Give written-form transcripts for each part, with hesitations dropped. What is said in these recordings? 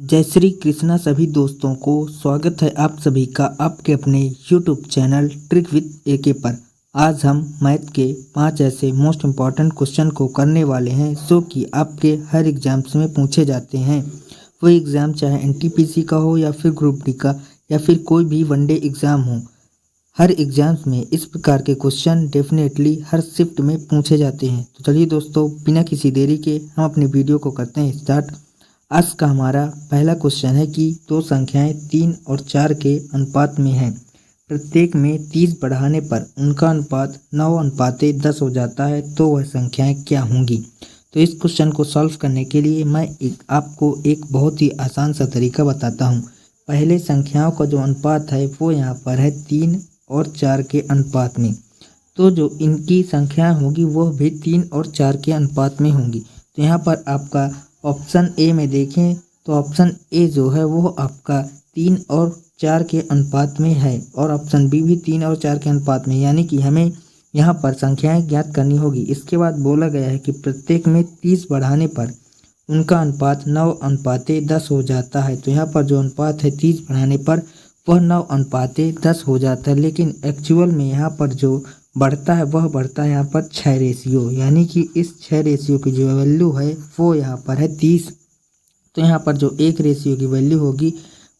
जय श्री कृष्णा सभी दोस्तों को स्वागत है आप सभी का आपके अपने YouTube चैनल ट्रिक विद एके पर। आज हम मैथ के 5 ऐसे मोस्ट इम्पॉर्टेंट क्वेश्चन को करने वाले हैं जो कि आपके हर एग्जाम्स में पूछे जाते हैं। वो एग्ज़ाम चाहे एनटीपीसी का हो या फिर ग्रुप डी का या फिर कोई भी वनडे एग्ज़ाम हो, हर एग्जाम्स में इस प्रकार के क्वेश्चन डेफिनेटली हर शिफ्ट में पूछे जाते हैं। तो चलिए दोस्तों, बिना किसी देरी के हम अपने वीडियो को करते हैं स्टार्ट। आज का हमारा पहला क्वेश्चन है कि दो संख्याएं 3 और 4 के अनुपात में हैं। प्रत्येक में 30 बढ़ाने पर उनका अनुपात 9:10 हो जाता है, तो वह संख्याएं क्या होंगी। तो इस क्वेश्चन को सॉल्व करने के लिए मैं आपको एक बहुत ही आसान सा तरीका बताता हूं। पहले संख्याओं का जो अनुपात है वो यहाँ पर है 3 और 4 के अनुपात में, तो जो इनकी संख्याएं होगी वह भी 3 और 4 के अनुपात में होंगी। तो यहाँ पर आपका ऑप्शन ए में देखें तो ऑप्शन ए जो है वो आपका 3 और 4 के अनुपात में है और ऑप्शन बी भी 3 और 4 के अनुपात में, यानी कि हमें यहाँ पर संख्याएं ज्ञात करनी होगी। इसके बाद बोला गया है कि प्रत्येक में 30 बढ़ाने पर उनका अनुपात 9:10 हो जाता है। तो यहाँ पर जो अनुपात है 30 बढ़ाने पर वह 9:10 हो जाता है, लेकिन एक्चुअल में यहाँ पर जो बढ़ता है वह बढ़ता है यहाँ पर 6 रेशियो, यानी कि इस 6 रेशियो की जो वैल्यू है वो यहाँ पर है 30। तो यहाँ पर जो एक रेशियो की वैल्यू होगी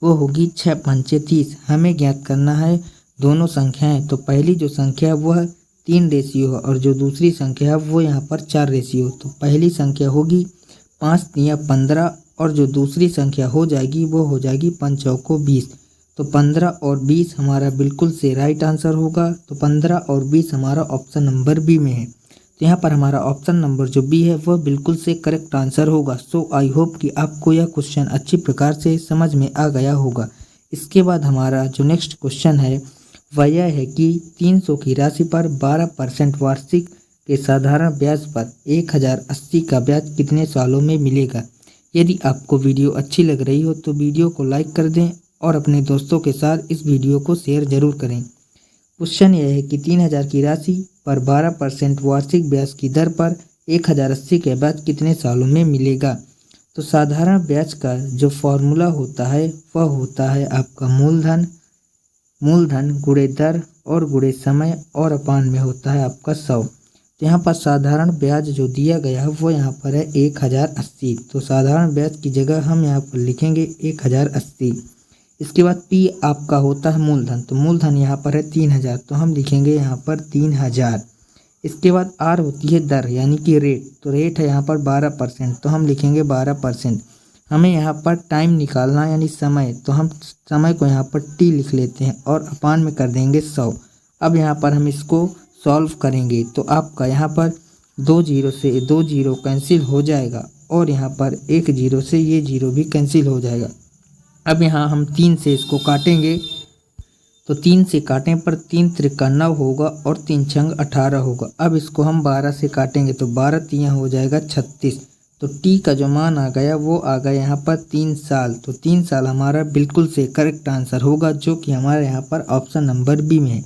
वो होगी 6×5 30। हमें ज्ञात करना है दोनों संख्याएं। तो पहली जो संख्या वह 3 रेशियो है और जो दूसरी संख्या है वो यहाँ पर 4 रेशियो। तो पहली संख्या होगी 5×3 15 और जो दूसरी संख्या हो जाएगी वो हो जाएगी 5×4 20। तो 15 और 20 हमारा बिल्कुल से राइट आंसर होगा। तो 15 और 20 हमारा ऑप्शन नंबर बी में है। तो यहाँ पर हमारा ऑप्शन नंबर जो बी है वह बिल्कुल से करेक्ट आंसर होगा। सो आई होप कि आपको यह क्वेश्चन अच्छी प्रकार से समझ में आ गया होगा। इसके बाद हमारा जो नेक्स्ट क्वेश्चन है वह यह है कि 300 की राशि पर 12% वार्षिक के साधारण ब्याज पर 1080 का ब्याज कितने सालों में मिलेगा। यदि आपको वीडियो अच्छी लग रही हो तो वीडियो को लाइक कर दें और अपने दोस्तों के साथ इस वीडियो को शेयर जरूर करें। क्वेश्चन यह है कि 3000 की राशि पर 12% वार्षिक ब्याज की दर पर 1080 का ब्याज कितने सालों में मिलेगा। तो साधारण ब्याज का जो फॉर्मूला होता है वह होता है आपका मूलधन गुणे दर और गुणे समय और अपान में होता है आपका 100। तो यहाँ पर साधारण ब्याज जो दिया गया है वो यहाँ पर है 1080। तो साधारण ब्याज की जगह हम यहाँ पर लिखेंगे 1080। इसके बाद पी आपका होता है मूलधन, तो मूलधन यहाँ पर है 3000, तो हम लिखेंगे यहाँ पर 3000। इसके बाद आर होती है दर यानी कि रेट, तो रेट है यहाँ पर 12%, तो हम लिखेंगे 12%। हमें यहाँ पर टाइम निकालना यानी समय, तो हम समय को यहाँ पर टी लिख लेते हैं और अपान में कर देंगे 100। अब यहाँ पर हम इसको सॉल्व करेंगे तो आपका यहाँ पर 2 जीरो से 2 जीरो कैंसिल हो जाएगा और यहाँ पर 1 जीरो से ये जीरो भी कैंसिल हो जाएगा। अब यहाँ हम 3 से इसको काटेंगे, तो 3 से काटें पर 3 त्रिका 9 होगा और 3 छंग 18 होगा। अब इसको हम 12 से काटेंगे तो 12 तियाँ हो जाएगा 36। तो टी का जो मान आ गया वो आ गया यहाँ पर 3 साल। तो 3 साल हमारा बिल्कुल से करेक्ट आंसर होगा, जो कि हमारे यहाँ पर ऑप्शन नंबर बी में है।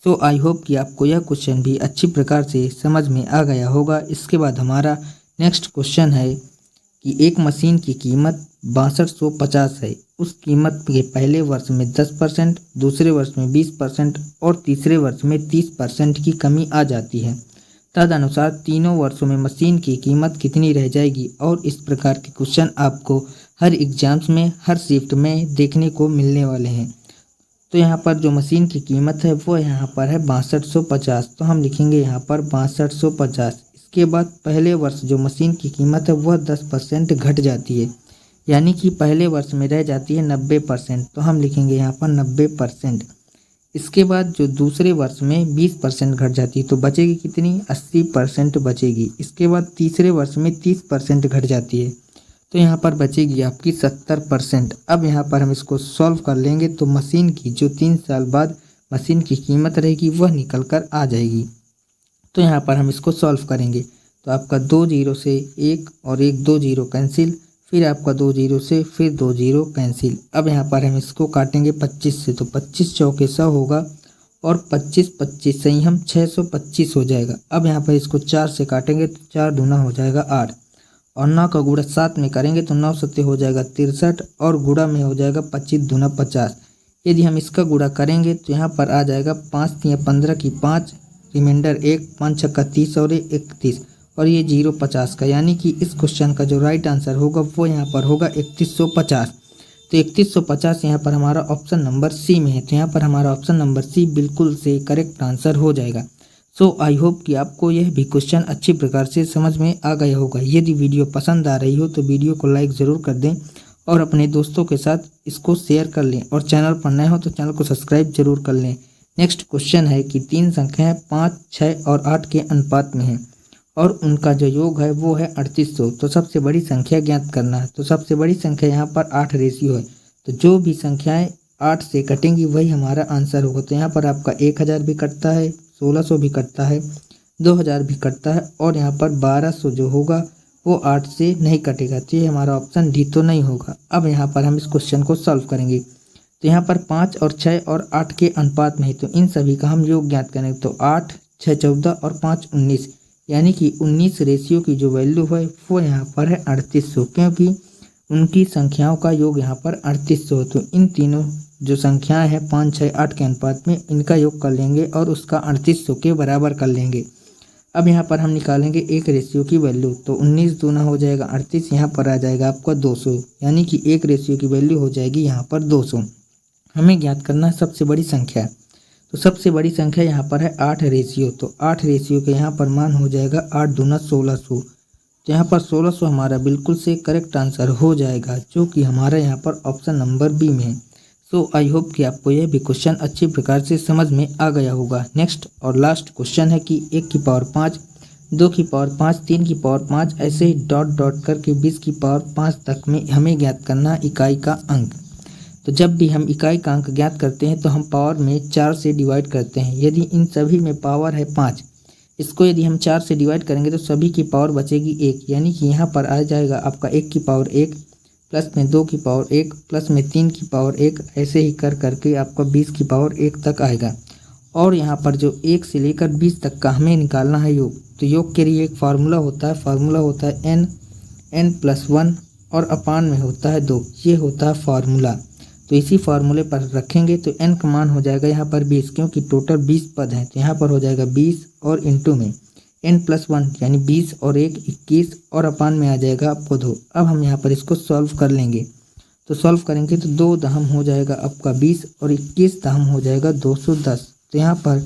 तो आई होप कि आपको यह क्वेश्चन भी अच्छी प्रकार से समझ में आ गया होगा। इसके बाद हमारा नेक्स्ट क्वेश्चन है कि एक मशीन की कीमत 6250 है। उस कीमत के पहले वर्ष में 10%, दूसरे वर्ष में 20% और तीसरे वर्ष में 30% की कमी आ जाती है। तदनुसार तीनों वर्षों में मशीन की कीमत कितनी रह जाएगी। और इस प्रकार के क्वेश्चन आपको हर एग्जाम्स में हर शिफ्ट में देखने को मिलने वाले हैं। तो यहाँ पर जो मशीन की कीमत है वो यहाँ पर है 6250, तो हम लिखेंगे यहाँ पर 6250। इसके बाद पहले वर्ष जो मशीन की कीमत है वह 10% घट जाती है, यानी कि पहले वर्ष में रह जाती है 90%, तो हम लिखेंगे यहाँ पर 90%। इसके बाद जो दूसरे वर्ष में 20% घट जाती है तो बचेगी कितनी, 80% बचेगी। इसके बाद तीसरे वर्ष में 30% घट जाती है तो यहाँ पर बचेगी आपकी 70%। अब यहाँ पर हम इसको सॉल्व कर लेंगे तो मशीन की जो 3 साल बाद मशीन की कीमत रहेगी वह निकल कर आ जाएगी। तो यहाँ पर हम इसको सॉल्व करेंगे तो आपका 2 जीरो से 1 और 1 2 जीरो कैंसिल, फिर आपका 2 जीरो से फिर 2 जीरो कैंसिल। अब यहाँ पर हम इसको काटेंगे 25 से, तो 25 चौके 100 होगा और 25 25 से ही हम 625 हो जाएगा। अब यहाँ पर इसको 4 से काटेंगे तो 4 दूना हो जाएगा 8 और 9 का गुणा 7 में करेंगे तो 9 सत्ते हो जाएगा 63 और गुणा में हो जाएगा 25 दूना 50। यदि हम इसका गुणा करेंगे तो यहाँ पर आ जाएगा 5 तिया 15 की 5, रिमाइंडर 1, 5 छक्का 30 और 31 और ये 0 50 का, यानी कि इस क्वेश्चन का जो राइट आंसर होगा वो यहाँ पर होगा 3150। तो 3150 यहाँ पर हमारा ऑप्शन नंबर सी में है। तो यहाँ पर हमारा ऑप्शन नंबर सी बिल्कुल से करेक्ट आंसर हो जाएगा। सो आई होप कि आपको यह भी क्वेश्चन अच्छी प्रकार से समझ में आ गया होगा। यदि वीडियो पसंद आ रही हो तो वीडियो को लाइक ज़रूर कर दें और अपने दोस्तों के साथ इसको शेयर कर लें और चैनल पर नए हो तो चैनल को सब्सक्राइब जरूर कर लें। नेक्स्ट क्वेश्चन है कि 3 संख्याएं 5, 6 और 8 के अनुपात में हैं और उनका जो योग है वो है 3800। तो सबसे बड़ी संख्या ज्ञात करना है। तो सबसे बड़ी संख्या यहाँ पर 8 रेशियो है। तो जो भी संख्याएं 8 से कटेंगी वही हमारा आंसर होगा। तो यहाँ पर आपका 1000 भी कटता है, 1600 भी कटता है, 2000 भी कटता है और यहाँ पर 1200 जो होगा वो 8 से नहीं कटेगा। तो ये हमारा ऑप्शन डी तो नहीं होगा। अब यहाँ पर हम इस क्वेश्चन को सॉल्व करेंगे। तो यहाँ पर 5 और 6 और 8 के अनुपात में है तो इन सभी का हम योग ज्ञात करेंगे। तो 8, 6, 14 और 5, 19, यानी कि 19 रेशियो की जो वैल्यू है वो यहाँ पर है 3800, क्योंकि उनकी संख्याओं का योग यहाँ पर 3800। तो इन तीनों जो संख्याएं हैं 5, 6, 8 के अनुपात में इनका योग कर लेंगे और उसका 3800 के बराबर कर लेंगे। अब यहाँ पर हम निकालेंगे एक रेशियो की वैल्यू। तो 19 दूना हो जाएगा 38, यहाँ पर आ जाएगा आपका 200, यानी कि एक रेशियो की वैल्यू हो जाएगी यहाँ पर 200। हमें ज्ञात करना है सबसे बड़ी संख्या। तो सबसे बड़ी संख्या यहाँ पर है 8 रेशियो। तो 8 रेशियो के यहाँ पर मान हो जाएगा 8 दूना 1600। तो यहाँ पर 1600 हमारा बिल्कुल से करेक्ट आंसर हो जाएगा, जो कि हमारा यहाँ पर ऑप्शन नंबर बी में है। सो आई होप कि आपको यह भी क्वेश्चन अच्छी प्रकार से समझ में आ गया होगा। नेक्स्ट और लास्ट क्वेश्चन है कि 1 की पावर 5, 2 की पावर 5, 3 की पावर 5, ऐसे ही डॉट डॉट करके 20 की पावर 5 तक में हमें ज्ञात करना इकाई का अंक। तो जब भी हम इकाई का अंक ज्ञात करते हैं तो हम पावर में 4 से डिवाइड करते हैं। यदि इन सभी में पावर है 5, इसको यदि हम 4 से डिवाइड करेंगे तो सभी की पावर बचेगी 1, यानी कि यहाँ पर आ जाएगा आपका 1 की पावर 1 प्लस में 2 की पावर 1 प्लस में 3 की पावर 1, ऐसे ही कर करके आपका 20 की पावर 1 तक आएगा। और यहाँ पर जो 1 से लेकर 20 तक का हमें निकालना है योग। तो योग के लिए एक फार्मूला होता है n+1 और अपान में होता है 2, ये होता है फार्मूला। तो इसी फार्मूले पर रखेंगे तो n का मान हो जाएगा यहाँ पर 20, क्योंकि टोटल 20 पद हैं। तो यहाँ पर हो जाएगा 20 और इंटू में n+1 यानी 20 और 1 21 और अपान में आ जाएगा आपको 2। अब हम यहाँ पर इसको सॉल्व कर लेंगे। तो सॉल्व करेंगे तो 2 दहम हो जाएगा आपका 20 और 21 दहम हो जाएगा 210। तो यहाँ पर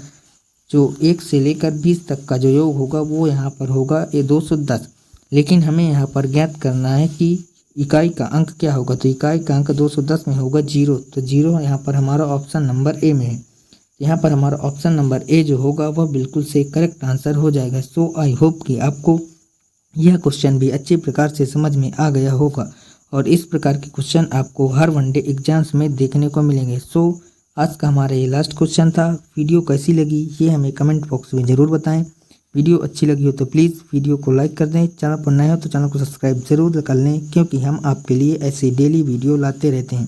जो 1 से लेकर 20 तक का जो योग होगा वो यहाँ पर होगा ये 210। लेकिन हमें यहाँ पर ज्ञात करना है कि इकाई का अंक क्या होगा। तो इकाई का अंक 210 में होगा 0। तो 0 यहाँ पर हमारा ऑप्शन नंबर ए में है। यहाँ पर हमारा ऑप्शन नंबर ए जो होगा वह बिल्कुल से करेक्ट आंसर हो जाएगा। सो आई होप कि आपको यह क्वेश्चन भी अच्छी प्रकार से समझ में आ गया होगा और इस प्रकार के क्वेश्चन आपको हर वनडे एग्जाम्स में देखने को मिलेंगे। सो आज का हमारा ये लास्ट क्वेश्चन था। वीडियो कैसी लगी ये हमें कमेंट बॉक्स में ज़रूर बताएं। वीडियो अच्छी लगी हो तो प्लीज़ वीडियो को लाइक कर दें। चैनल पर नए हो तो चैनल को सब्सक्राइब ज़रूर कर लें, क्योंकि हम आपके लिए ऐसे डेली वीडियो लाते रहते हैं।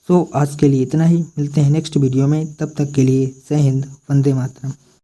सो आज के लिए इतना ही, मिलते हैं नेक्स्ट वीडियो में। तब तक के लिए जय हिंद, वंदे मातरम।